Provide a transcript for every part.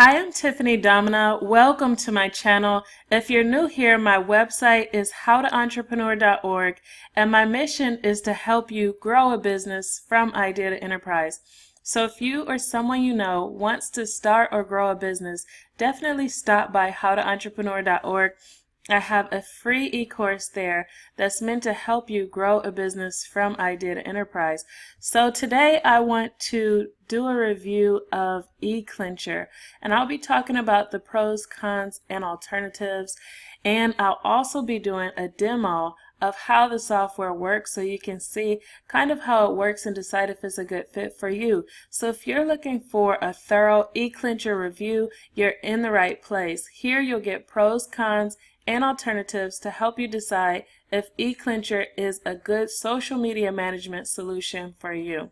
Hi, I'm Tiffany Domina. Welcome to my channel. If you're new here, my website is howtoentrepreneur.org, and my mission is to help you grow a business from idea to enterprise. So if you or someone you know wants to start or grow a business, definitely stop by howtoentrepreneur.org. I have a free e-course there that's meant to help you grow a business from idea to enterprise. So today I want to do a review of eClincher, and I'll be talking about the pros, cons, and alternatives, and I'll also be doing a demo of how the software works so you can see kind of how it works and decide if it's a good fit for you. So if you're looking for a thorough eClincher review, you're in the right place. Here you'll get pros, cons, and alternatives to help you decide if eClincher is a good social media management solution for you.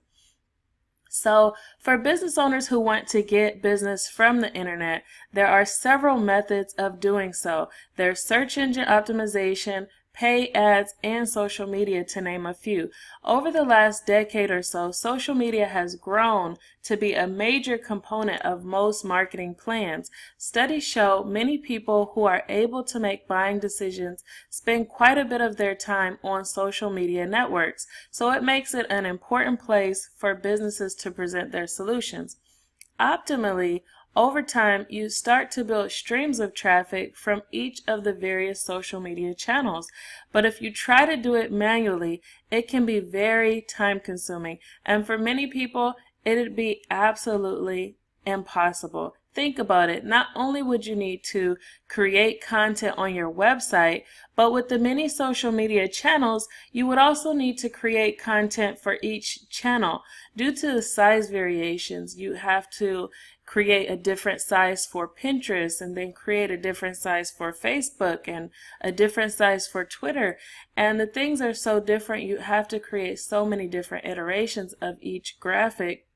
So for business owners who want to get business from the internet, there are several methods of doing so. There's search engine optimization, paid ads, and social media, to name a few. Over the last decade or so, social media has grown to be a major component of most marketing plans. Studies show many people who are able to make buying decisions spend quite a bit of their time on social media networks, so it makes it an important place for businesses to present their solutions. Optimally, over time, you start to build streams of traffic from each of the various social media channels. But if you try to do it manually, it can be very time consuming. And for many people, it'd be absolutely impossible. Think about it. Not only would you need to create content on your website, but with the many social media channels, you would also need to create content for each channel. Due to the size variations, you have to create a different size for Pinterest, and then create a different size for Facebook, and a different size for Twitter. And the things are so different, you have to create so many different iterations of each graphic,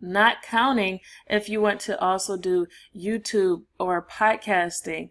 not counting if you want to also do YouTube or podcasting.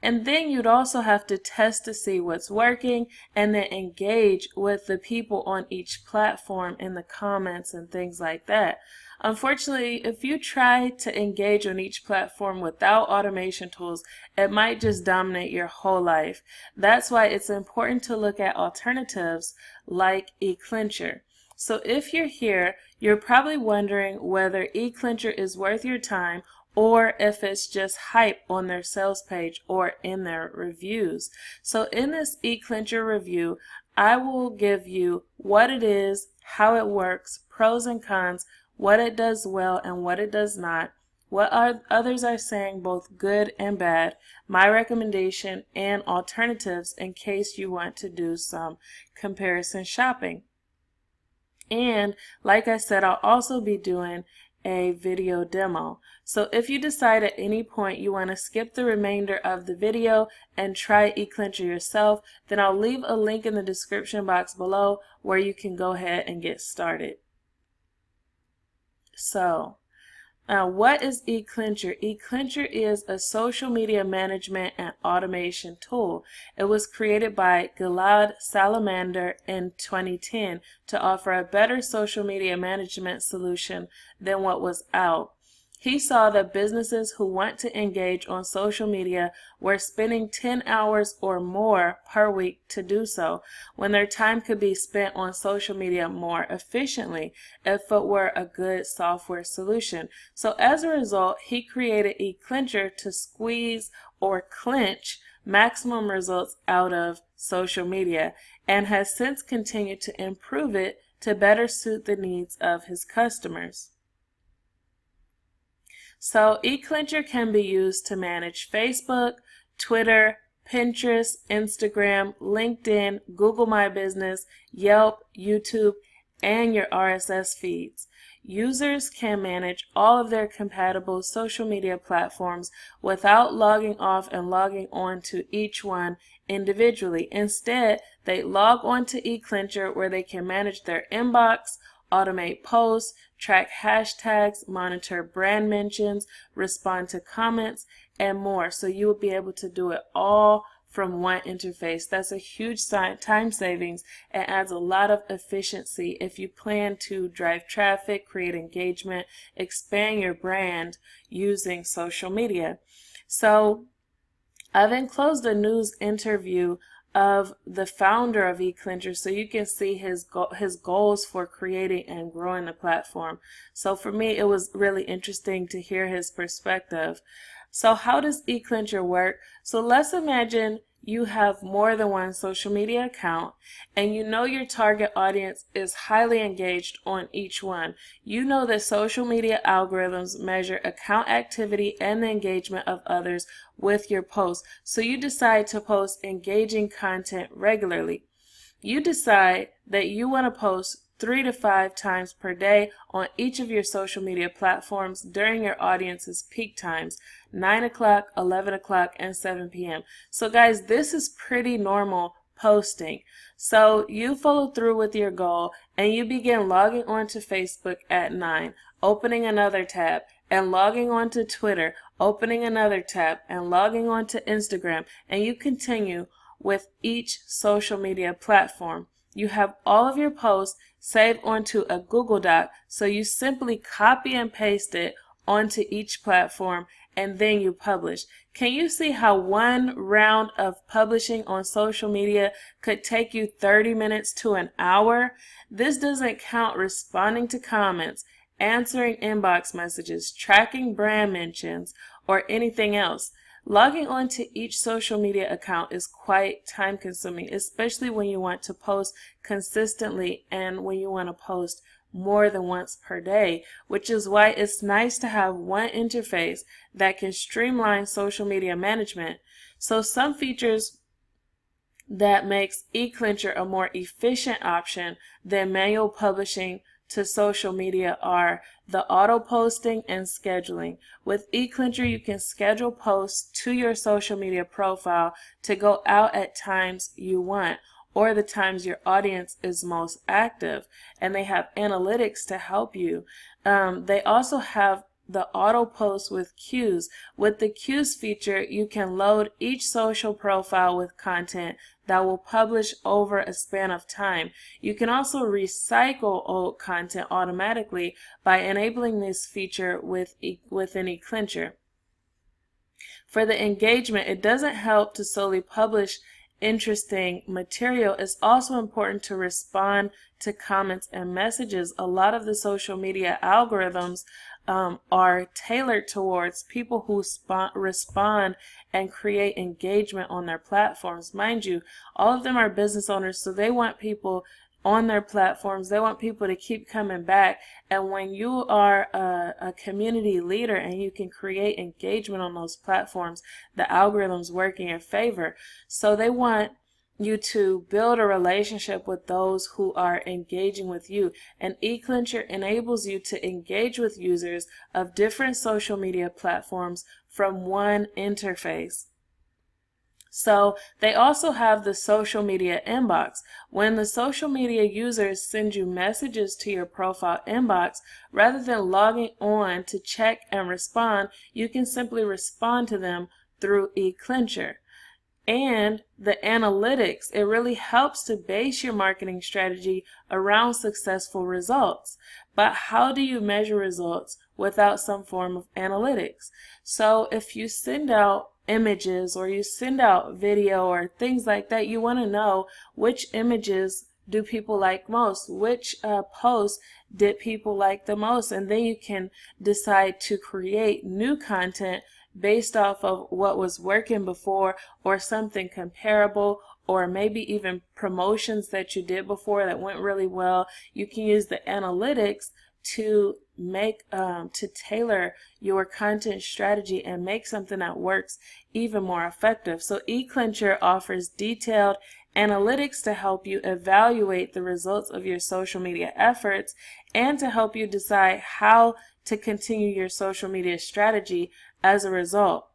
And then you'd also have to test to see what's working, and then engage with the people on each platform in the comments and things like that. Unfortunately, if you try to engage on each platform without automation tools, it might just dominate your whole life. That's why it's important to look at alternatives like eClincher. So if you're here, you're probably wondering whether eClincher is worth your time, or if it's just hype on their sales page or in their reviews. So in this eClincher review, I will give you what it is, how it works, pros and cons, what it does well and what it does not, what others are saying, both good and bad, my recommendation, and alternatives in case you want to do some comparison shopping. And like I said, I'll also be doing a video demo. So if you decide at any point you want to skip the remainder of the video and try eClincher yourself, then I'll leave a link in the description box below where you can go ahead and get started. So, what is eClincher? eClincher is a social media management and automation tool. It was created by Gilad Salamander in 2010 to offer a better social media management solution than what was out. He saw that businesses who want to engage on social media were spending 10 hours or more per week to do so, when their time could be spent on social media more efficiently if it were a good software solution. So as a result, he created eClincher to squeeze or clinch maximum results out of social media, and has since continued to improve it to better suit the needs of his customers. So eClincher can be used to manage Facebook, Twitter, Pinterest, Instagram, LinkedIn, Google My Business, Yelp, YouTube, and your RSS feeds. Users can manage all of their compatible social media platforms without logging off and logging on to each one individually. Instead, they log on to eClincher, where they can manage their inbox, automate posts, track hashtags, monitor brand mentions, respond to comments, and more. So you will be able to do it all from one interface. That's a huge time savings and adds a lot of efficiency if you plan to drive traffic, create engagement, expand your brand using social media. So I've enclosed a news interview of the founder of eClincher so you can see his goals for creating and growing the platform. So for me, it was really interesting to hear his perspective. So how does eClincher work? So let's imagine you have more than one social media account and you know your target audience is highly engaged on each one. You know that social media algorithms measure account activity and the engagement of others with your posts. So you decide to post engaging content regularly. You decide that you want to post 3 to 5 times per day on each of your social media platforms during your audience's peak times, 9 o'clock, 11 o'clock, and 7 p.m. So guys, this is pretty normal posting. So you follow through with your goal and you begin logging on to Facebook at 9, opening another tab, and logging on to Twitter, opening another tab, and logging on to Instagram, and you continue with each social media platform. You have all of your posts saved onto a Google Doc, so you simply copy and paste it onto each platform and then you publish. Can you see how one round of publishing on social media could take you 30 minutes to an hour? This doesn't count responding to comments, answering inbox messages, tracking brand mentions, or anything else. Logging on to each social media account is quite time consuming, especially when you want to post consistently and when you want to post more than once per day, which is why it's nice to have one interface that can streamline social media management. So some features that makes eClincher a more efficient option than manual publishing to social media are the auto posting and scheduling. With eClincher, you can schedule posts to your social media profile to go out at times you want or the times your audience is most active, and they have analytics to help you. They also have the auto post with cues. With the cues feature, you can load each social profile with content that will publish over a span of time. You can also recycle old content automatically by enabling this feature within eClincher. For the engagement, it doesn't help to solely publish interesting material. It's also important to respond to comments and messages. A lot of the social media algorithms are tailored towards people who respond and create engagement on their platforms. Mind you, all of them are business owners, so they want people on their platforms. They want people to keep coming back. And when you are a community leader and you can create engagement on those platforms, the algorithms work in your favor. So they want you to build a relationship with those who are engaging with you. And eClincher enables you to engage with users of different social media platforms from one interface. So they also have the social media inbox. When the social media users send you messages to your profile inbox, rather than logging on to check and respond, you can simply respond to them through eClincher. And the analytics, it really helps to base your marketing strategy around successful results. But how do you measure results without some form of analytics? So if you send out images or you send out video or things like that, you want to know which images do people like most, which posts did people like the most, and then you can decide to create new content based off of what was working before or something comparable, or maybe even promotions that you did before that went really well. You can use the analytics to tailor your content strategy and make something that works even more effective. So eClincher offers detailed analytics to help you evaluate the results of your social media efforts and to help you decide how to continue your social media strategy as a result.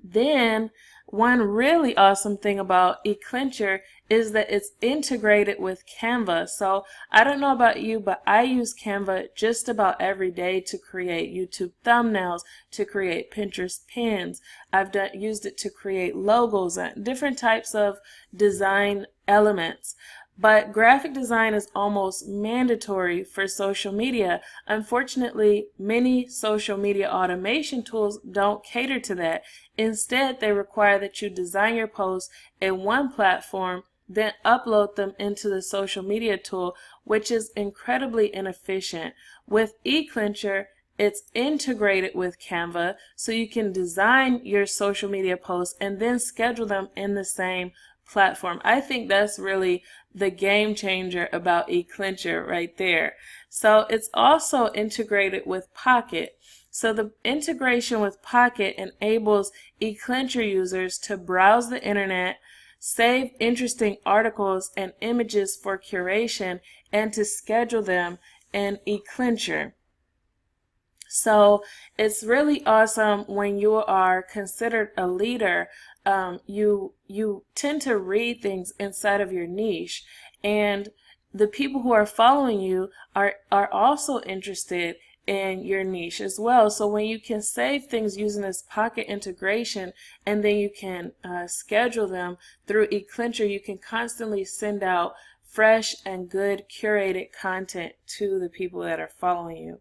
Then One really awesome thing about eClincher is that it's integrated with Canva. So I don't know about you, but I use Canva just about every day to create YouTube thumbnails, to create Pinterest pins. I've used it to create logos and different types of design elements. But graphic design is almost mandatory for social media. Unfortunately, many social media automation tools don't cater to that. Instead, they require that you design your posts in one platform, then upload them into the social media tool, which is incredibly inefficient. With eClincher, it's integrated with Canva, so you can design your social media posts and then schedule them in the same platform. I think that's really the game changer about eClincher right there. So it's also integrated with Pocket. So the integration with Pocket enables eClincher users to browse the internet, save interesting articles and images for curation, and to schedule them in eClincher. So it's really awesome when you are considered a leader. You tend to read things inside of your niche, and the people who are following you are also interested in your niche as well. So when you can save things using this Pocket integration, and then you can schedule them through eClincher, you can constantly send out fresh and good curated content to the people that are following you.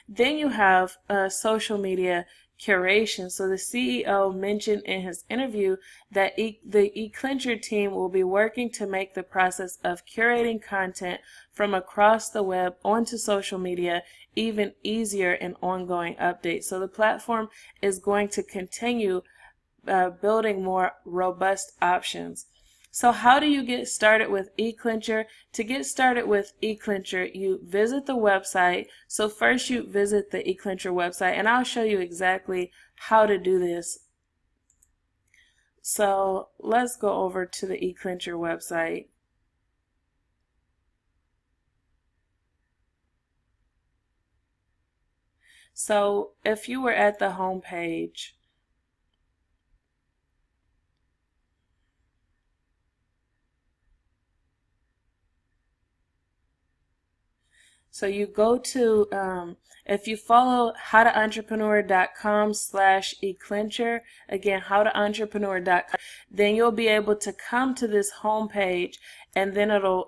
Then you have social media curation. So the CEO mentioned in his interview that the eClincher team will be working to make the process of curating content from across the web onto social media even easier in ongoing updates. So the platform is going to continue building more robust options. So how do you get started with eClincher? To get started with eClincher, you visit the website. So first you visit the eClincher website, and I'll show you exactly how to do this. So let's go over to the eClincher website. So if you were at the home page, so you go to, if you follow howtoentrepreneur.com/eClincher, again, howtoentrepreneur.com, then you'll be able to come to this home page, and then it'll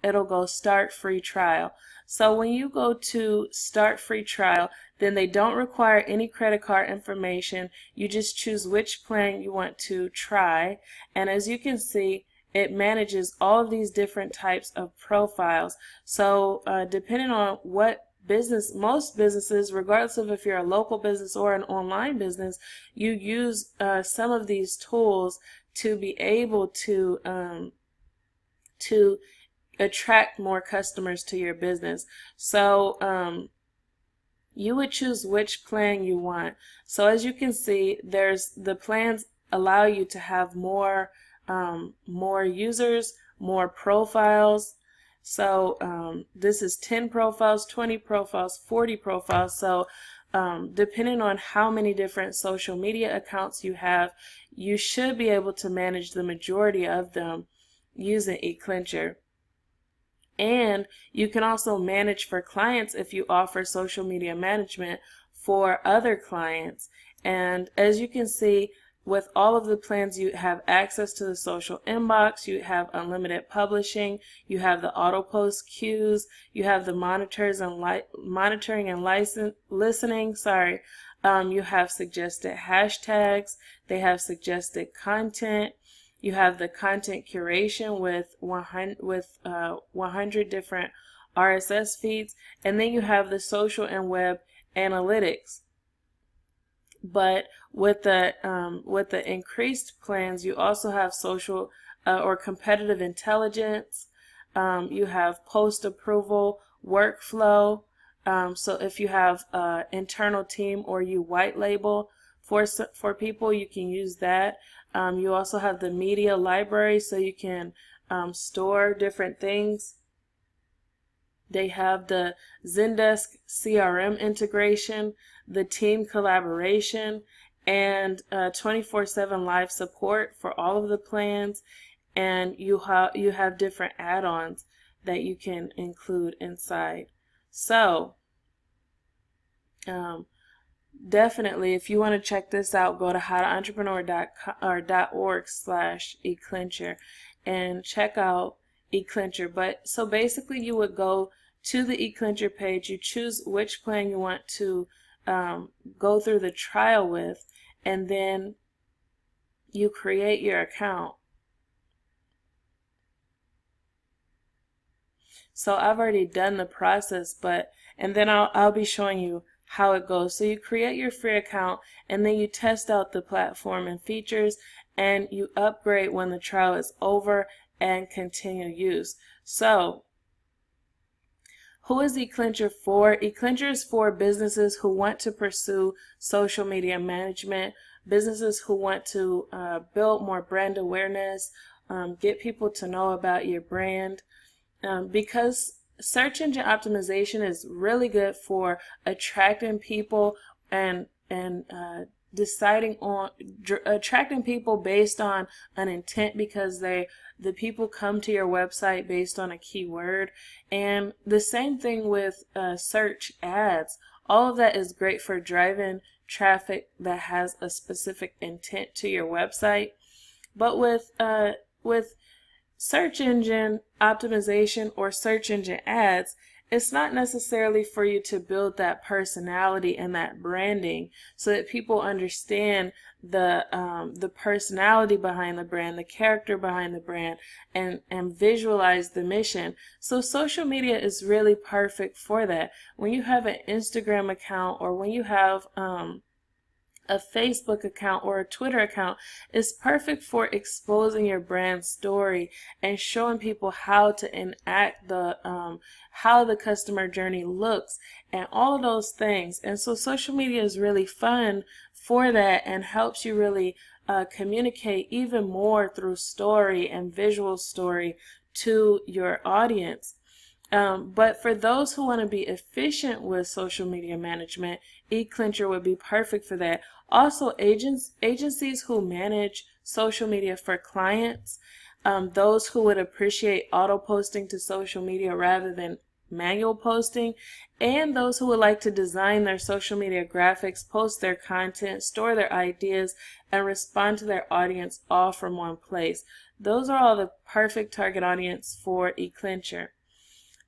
go start free trial. So when you go to start free trial, then they don't require any credit card information. You just choose which plan you want to try, and as you can see, it manages all of these different types of profiles. So depending on what business, most businesses, regardless of if you're a local business or an online business, you use some of these tools to be able to attract more customers to your business. So you would choose which plan you want. So as you can see, there's the plans allow you to have more users, more profiles. So this is 10 profiles, 20 profiles, 40 profiles. So depending on how many different social media accounts you have, you should be able to manage the majority of them using eClincher. And you can also manage for clients if you offer social media management for other clients. And as you can see, with all of the plans, you have access to the social inbox, you have unlimited publishing, you have the auto post queues, you have the monitoring and listening. You have suggested hashtags, they have suggested content. You have the content curation with 100 different RSS feeds, and then you have the social and web analytics. But with the increased plans, you also have social or competitive intelligence. You have post approval, workflow. So if you have internal team or you white label for people, you can use that. You also have the media library, so you can store different things. They have the Zendesk CRM integration, the team collaboration, and 24/7 live support for all of the plans, and you have different add-ons that you can include inside. So definitely, if you want to check this out, go to howtoentrepreneur.org/eClincher and check out eClincher. But so basically, you would go to the eClincher page, you choose which plan you want to go through the trial with, and then you create your account. So I've already done the process, and then I'll be showing you how it goes. So you create your free account, and then you test out the platform and features, and you upgrade when the trial is over and continue use. So who is eClincher for? eClincher is for businesses who want to pursue social media management, businesses who want to build more brand awareness, get people to know about your brand. Because search engine optimization is really good for attracting people and deciding on attracting people based on an intent, because the people come to your website based on a keyword. And the same thing with search ads. All of that is great for driving traffic that has a specific intent to your website. But with search engine optimization or search engine ads, it's not necessarily for you to build that personality and that branding so that people understand the personality behind the brand, the character behind the brand, and visualize the mission. So social media is really perfect for that. When you have an Instagram account, or when you have a Facebook account or a Twitter account, is perfect for exposing your brand story and showing people how to enact how the customer journey looks and all of those things. And so social media is really fun for that and helps you really communicate even more through story and visual story to your audience. But for those who want to be efficient with social media management, eClincher would be perfect for that. Also, agencies who manage social media for clients, those who would appreciate auto posting to social media rather than manual posting, and those who would like to design their social media graphics, post their content, store their ideas, and respond to their audience all from one place. Those are all the perfect target audience for eClincher.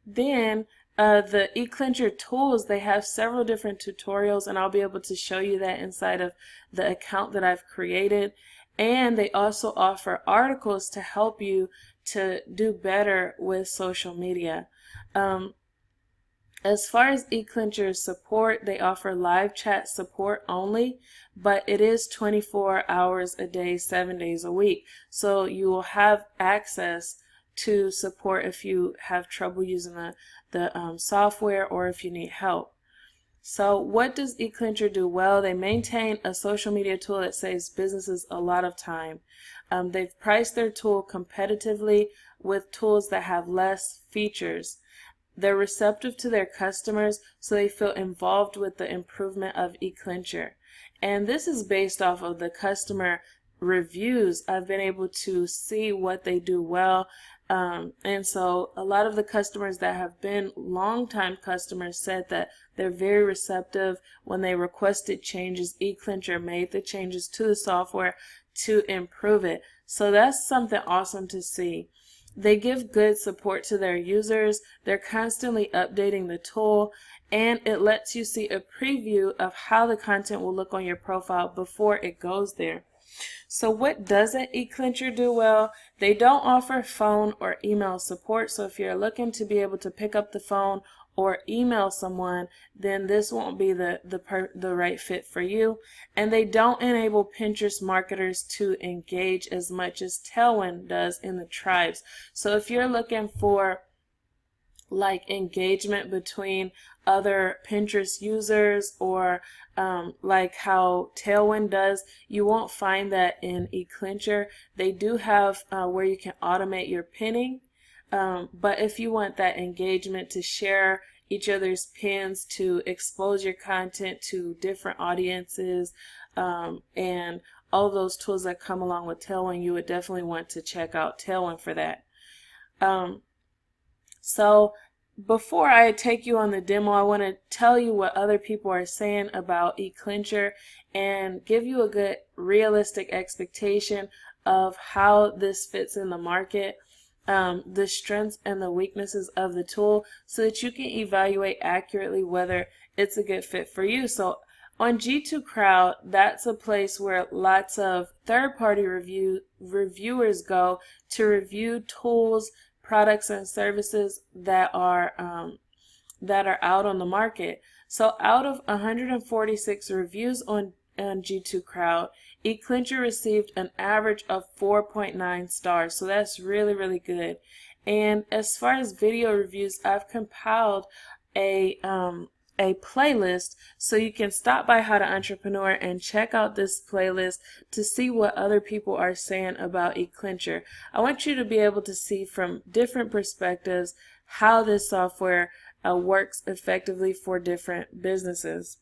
Then the eClincher tools, they have several different tutorials, and I'll be able to show you that inside of the account that I've created. And they also offer articles to help you to do better with social media. As far as eClincher support, they offer live chat support only, but it is 24 hours a day, 7 days a week. So you will have access to support if you have trouble using the software, or if you need help. So what does eClincher do well? They maintain a social media tool that saves businesses a lot of time. They've priced their tool competitively with tools that have less features. They're receptive to their customers, so they feel involved with the improvement of eClincher. And this is based off of the customer reviews. I've been able to see what they do well. And so a lot of the customers that have been longtime customers said that they're very receptive. When they requested changes, eClincher made the changes to the software to improve it. So that's something awesome to see. They give good support to their users. They're constantly updating the tool, and it lets you see a preview of how the content will look on your profile before it goes there. So what doesn't eClincher do well? They don't offer phone or email support. So if you're looking to be able to pick up the phone or email someone, then this won't be the right fit for you. And they don't enable Pinterest marketers to engage as much as Tailwind does in the tribes. So if you're looking for like engagement between other Pinterest users, or like how Tailwind does, you won't find that in eClincher. They do have where you can automate your pinning, but if you want that engagement to share each other's pins to expose your content to different audiences, and all of those tools that come along with Tailwind. You would definitely want to check out Tailwind for that. So before I take you on the demo, I want to tell you what other people are saying about eClincher and give you a good realistic expectation of how this fits in the market, the strengths and the weaknesses of the tool, so that you can evaluate accurately whether it's a good fit for you. So on G2 Crowd, that's a place where lots of third-party reviewers go to review tools, products, and services that are out on the market. So out of 146 reviews on G2 Crowd, eClincher received an average of 4.9 stars. So that's really, really good. And as far as video reviews, I've compiled a playlist, so you can stop by How to Entrepreneur and check out this playlist to see what other people are saying about eClincher. I want you to be able to see from different perspectives how this software works effectively for different businesses.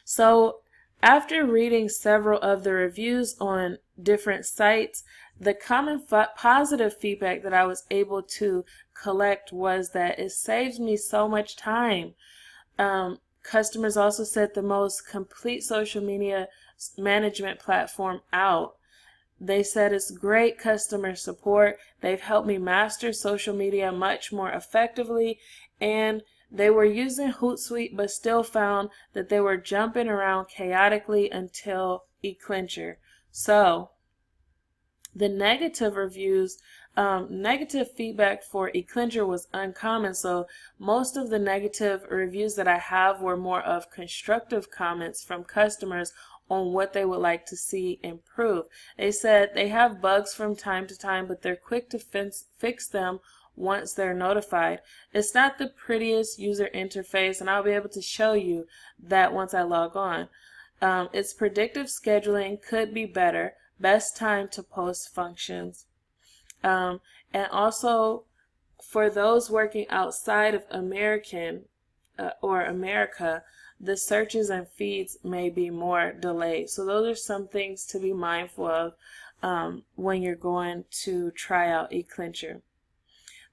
So after reading several of the reviews on different sites, the common positive feedback that I was able to collect was that it saves me so much time. Customers also said the most complete social media management platform out. They said it's great customer support. They've helped me master social media much more effectively, and they were using Hootsuite but still found that they were jumping around chaotically until eClincher. So the negative reviews, negative feedback for eClincher was uncommon. So most of the negative reviews that I have were more of constructive comments from customers on what they would like to see improve. They said they have bugs from time to time, but they're quick to fix them once they're notified. It's not the prettiest user interface, and I'll be able to show you that once I log on. Its predictive scheduling could be better. Best time to post functions. And also, for those working outside of America, the searches and feeds may be more delayed. So those are some things to be mindful of when you're going to try out eClincher.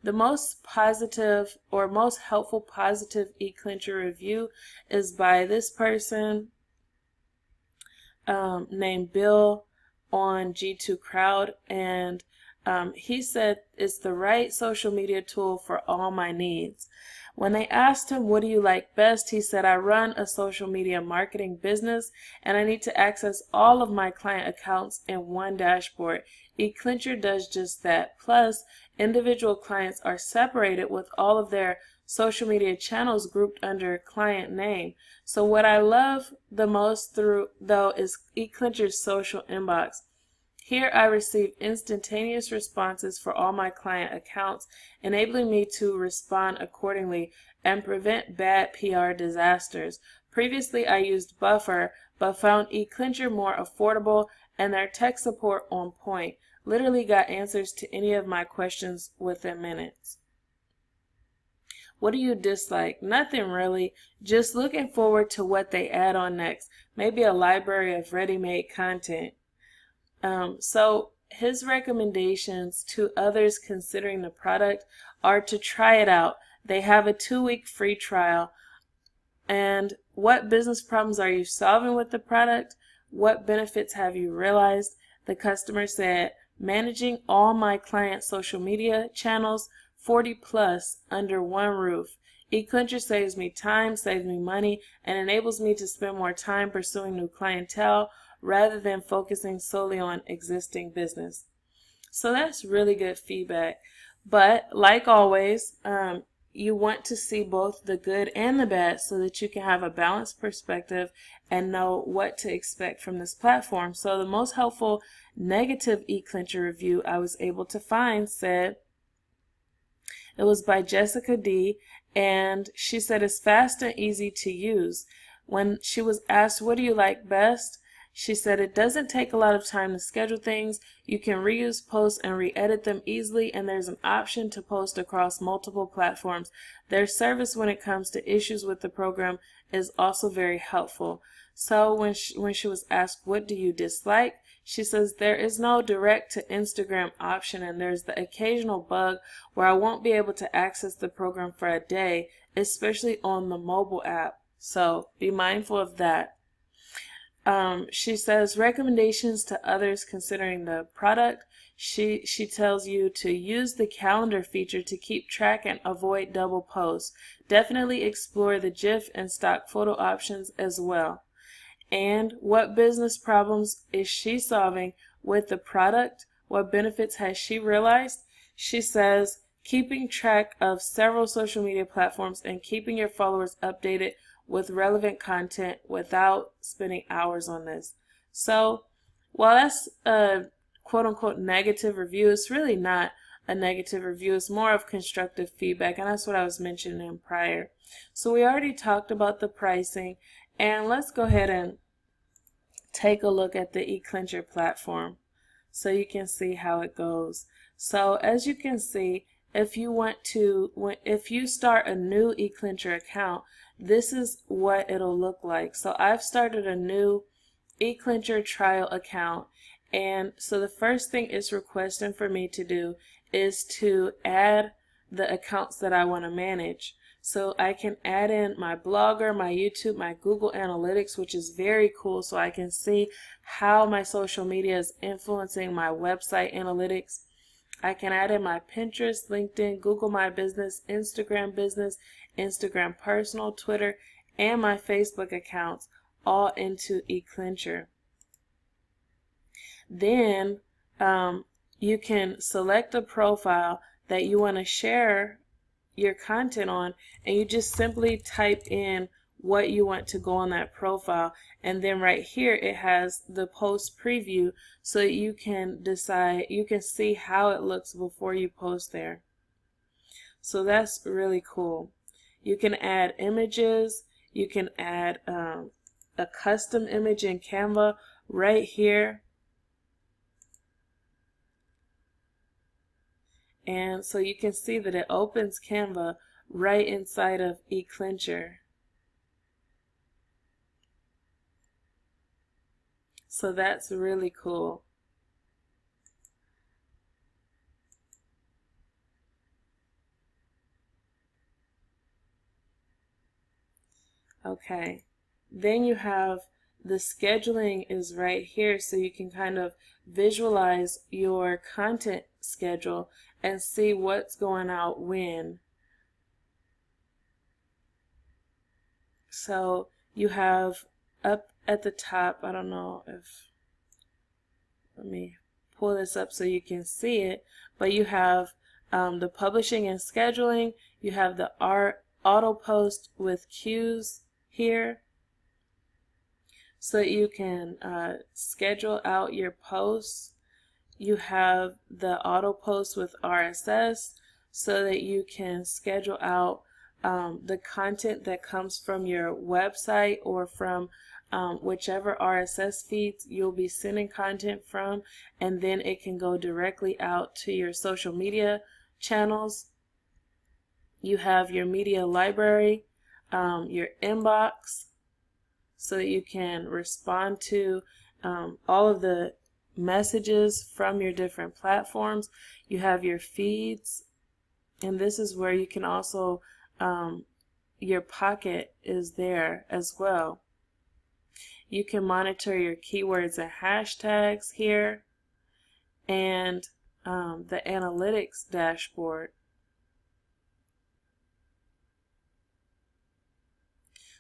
The most positive or most helpful positive eClincher review is by this person named Bill on G2 Crowd, and he said it's the right social media tool for all my needs. When they asked him, what do you like best, he said, I run a social media marketing business and I need to access all of my client accounts in one dashboard. eClincher does just that. Plus, individual clients are separated with all of their social media channels grouped under client name. So what I love the most though is eClincher's social inbox. Here I receive instantaneous responses for all my client accounts, enabling me to respond accordingly and prevent bad PR disasters. Previously I used Buffer, but found eClincher more affordable and their tech support on point. Literally got answers to any of my questions within minutes. What do you dislike? Nothing really. Just looking forward to what they add on next. Maybe a library of ready-made content. So his recommendations to others considering the product are to try it out. They have a 2-week free trial. And what business problems are you solving with the product? What benefits have you realized? The customer said, managing all my clients' social media channels, 40 plus under one roof. eClincher saves me time, saves me money, and enables me to spend more time pursuing new clientele rather than focusing solely on existing business. So that's really good feedback. But like always, you want to see both the good and the bad so that you can have a balanced perspective and know what to expect from this platform. So the most helpful negative eClincher review I was able to find said, it was by Jessica D, and she said it's fast and easy to use. When she was asked, what do you like best? She said it doesn't take a lot of time to schedule things. You can reuse posts and re-edit them easily, and there's an option to post across multiple platforms. Their service when it comes to issues with the program is also very helpful. So when she was asked, what do you dislike? She says there is no direct to Instagram option, and there's the occasional bug where I won't be able to access the program for a day, especially on the mobile app. So be mindful of that. She says recommendations to others considering the product. She tells you to use the calendar feature to keep track and avoid double posts. Definitely explore the GIF and stock photo options as well. And what business problems is she solving with the product? What benefits has she realized? She says keeping track of several social media platforms and keeping your followers updated with relevant content without spending hours on this. So while that's a quote-unquote negative review, it's really not a negative review. It's more of constructive feedback, and that's what I was mentioning prior. So we already talked about the pricing, and let's go ahead and take a look at the eClincher platform so you can see how it goes. So as you can see, if you start a new eClincher account, this is what it'll look like. So I've started a new eClincher trial account, and so the first thing it's requesting for me to do is to add the accounts that I want to manage. So I can add in my Blogger, my YouTube, my Google Analytics, which is very cool, so I can see how my social media is influencing my website analytics. I can add in my Pinterest, LinkedIn, Google My Business, Instagram Business, Instagram Personal, Twitter, and my Facebook accounts all into eClincher. Then you can select a profile that you want to share your content on, and you just simply type in what you want to go on that profile, and then right here it has the post preview so you can decide, you can see how it looks before you post there. So that's really cool. You can add images, you can add a custom image in Canva right here. And so you can see that it opens Canva right inside of eClincher. So that's really cool. Okay, then you have the scheduling is right here, so you can kind of visualize your content schedule and see what's going out when. So you have up at the top, I don't know if, let me pull this up so you can see it, but you have the publishing and scheduling, you have the auto post with cues here, so that you can schedule out your posts. You have the auto post with RSS so that you can schedule out the content that comes from your website or from whichever RSS feeds you'll be sending content from, and then it can go directly out to your social media channels. You have your media library, your inbox, so that you can respond to all of the messages from your different platforms. You have your feeds, and this is where you can also, your pocket is there as well. You can monitor your keywords and hashtags here, and the analytics dashboard.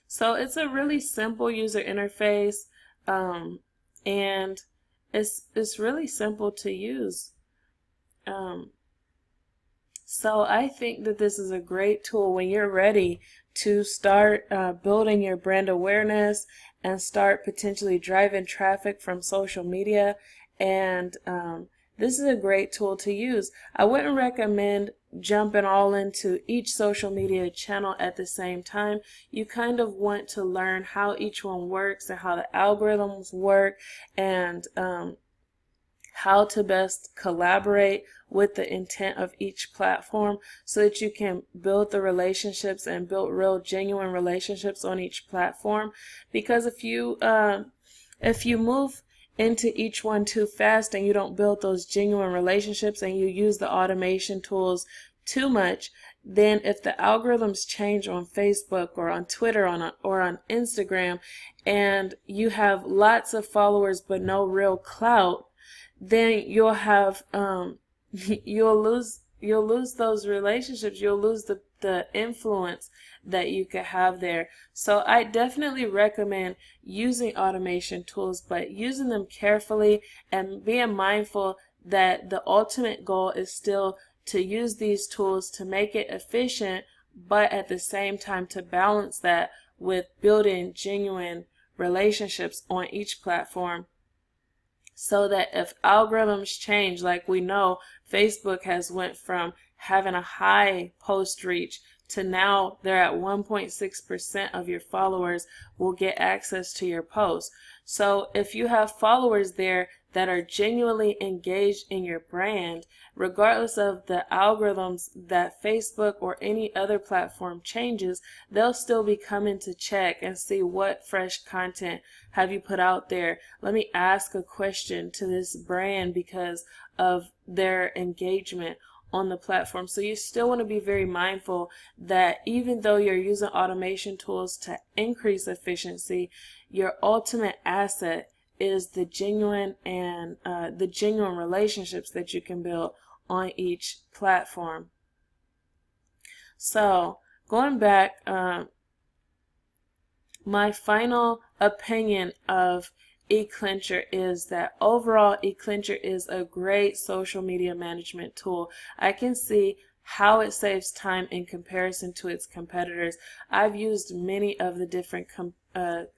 So it's a really simple user interface, and it's really simple to use. So I think that this is a great tool when you're ready to start building your brand awareness and start potentially driving traffic from social media, and this is a great tool to use. I wouldn't recommend jumping all into each social media channel at the same time. You kind of want to learn how each one works and how the algorithms work, and how to best collaborate with the intent of each platform, so that you can build the relationships and build real genuine relationships on each platform. Because if you move into each one too fast and you don't build those genuine relationships and you use the automation tools too much, then if the algorithms change on Facebook or on Twitter or on Instagram, and you have lots of followers but no real clout, then you'll have you'll lose those relationships. You'll lose the influence that you could have there. So I definitely recommend using automation tools, but using them carefully and being mindful that the ultimate goal is still to use these tools to make it efficient, but at the same time to balance that with building genuine relationships on each platform, so that if algorithms change, like we know Facebook has went from having a high post reach to now they're at 1.6% of your followers will get access to your post. So if you have followers there that are genuinely engaged in your brand, regardless of the algorithms that Facebook or any other platform changes, they'll still be coming to check and see what fresh content have you put out there. Let me ask a question to this brand because of their engagement on the platform. So you still want to be very mindful that even though you're using automation tools to increase efficiency, your ultimate asset is the genuine relationships that you can build on each platform. So going back, my final opinion of eClincher is that overall eClincher is a great social media management tool. I can see how it saves time in comparison to its competitors. I've used many of the different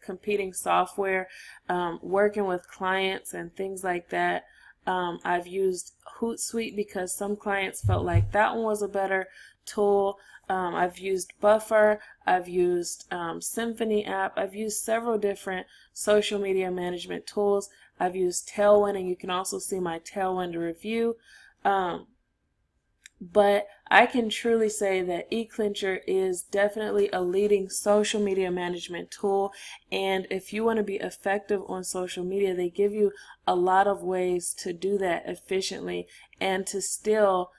competing software, working with clients and things like that. I've used Hootsuite because some clients felt like that one was a better tool. I've used Buffer, I've used Symphony app, I've used several different social media management tools. I've used Tailwind, and you can also see my Tailwind review. But I can truly say that eClincher is definitely a leading social media management tool, and if you want to be effective on social media, they give you a lot of ways to do that efficiently and to still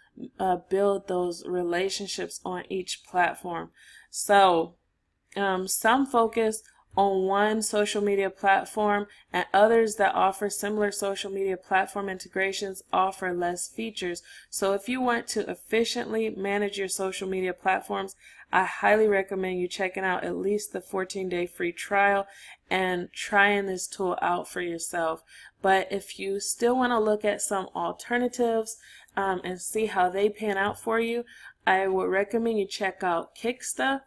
build those relationships on each platform. So some focus on one social media platform, and others that offer similar social media platform integrations offer less features. So if you want to efficiently manage your social media platforms, I highly recommend you checking out at least the 14-day free trial and trying this tool out for yourself. But if you still want to look at some alternatives and see how they pan out for you, I would recommend you check out Kicksta.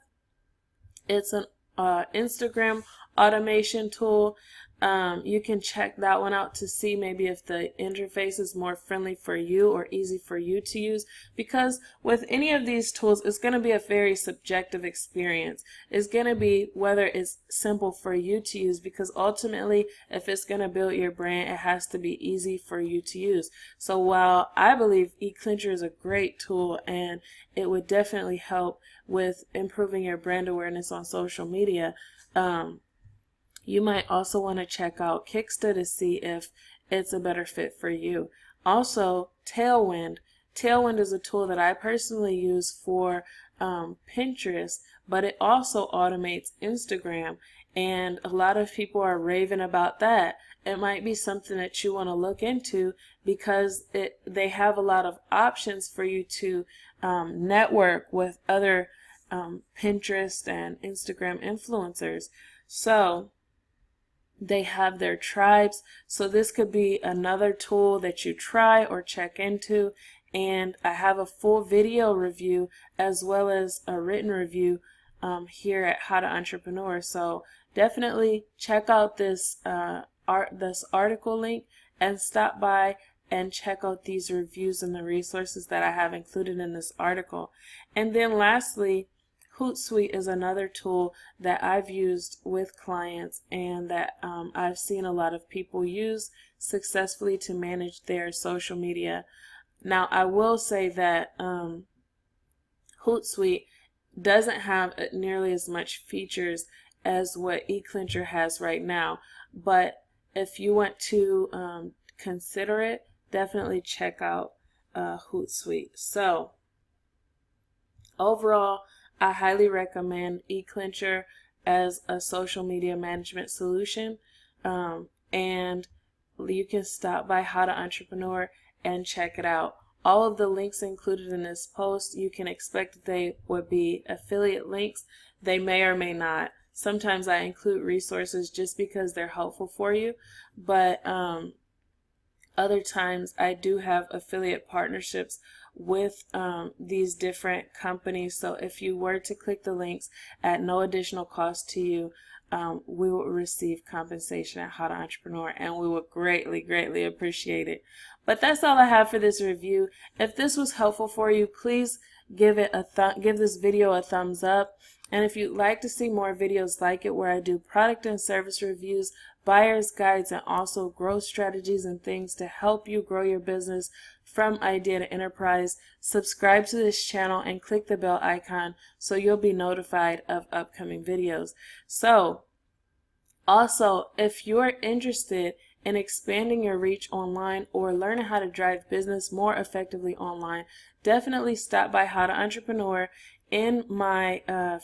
It's an Instagram automation tool. You can check that one out to see maybe if the interface is more friendly for you or easy for you to use, because with any of these tools it's going to be a very subjective experience. It's going to be whether it's simple for you to use, because ultimately if it's going to build your brand, it has to be easy for you to use. So while I believe eClincher is a great tool and it would definitely help with improving your brand awareness on social media, you might also want to check out Kicksta to see if it's a better fit for you. Also, Tailwind. Tailwind is a tool that I personally use for Pinterest, but it also automates Instagram, and a lot of people are raving about that. It might be something that you want to look into because they have a lot of options for you to network with other Pinterest and Instagram influencers. So they have their tribes, so this could be another tool that you try or check into. And I have a full video review as well as a written review here at How to Entrepreneur. So definitely check out this article link and stop by and check out these reviews and the resources that I have included in this article. And then lastly, Hootsuite is another tool that I've used with clients and that I've seen a lot of people use successfully to manage their social media. Now, I will say that Hootsuite doesn't have nearly as much features as what eClincher has right now, but if you want to consider it, definitely check out Hootsuite. So overall, I highly recommend eClincher as a social media management solution, and you can stop by How to Entrepreneur and check it out. All of the links included in this post, you can expect that they would be affiliate links. They may or may not. Sometimes I include resources just because they're helpful for you, but other times I do have affiliate partnerships with these different companies. So if you were to click the links at no additional cost to you, we will receive compensation at How to Entrepreneur, and we would greatly appreciate it. But that's all I have for this review. If this was helpful for you, please give this video a thumbs up. And if you'd like to see more videos like it where I do product and service reviews, buyer's guides, and also growth strategies and things to help you grow your business from idea to enterprise, subscribe to this channel and click the bell icon so you'll be notified of upcoming videos. So also, if you're interested in expanding your reach online or learning how to drive business more effectively online, definitely stop by How to Entrepreneur. In my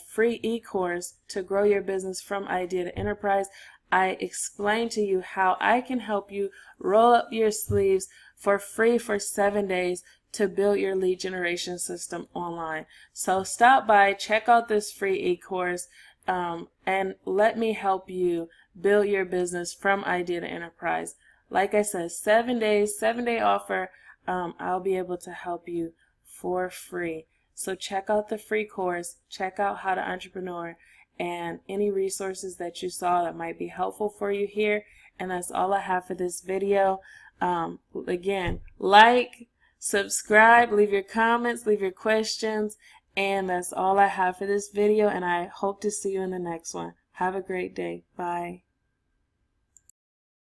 free e-course to grow your business from idea to enterprise, I explain to you how I can help you roll up your sleeves for free for 7 days to build your lead generation system online. So stop by, check out this free e-course, and let me help you build your business from idea to enterprise. Like I said, 7 days, 7-day offer. I'll be able to help you for free. So check out the free course, check out How to Entrepreneur, and any resources that you saw that might be helpful for you here. And that's all I have for this video. Again, like, subscribe, leave your comments, leave your questions, and that's all I have for this video, and I hope to see you in the next one. Have a great day. Bye.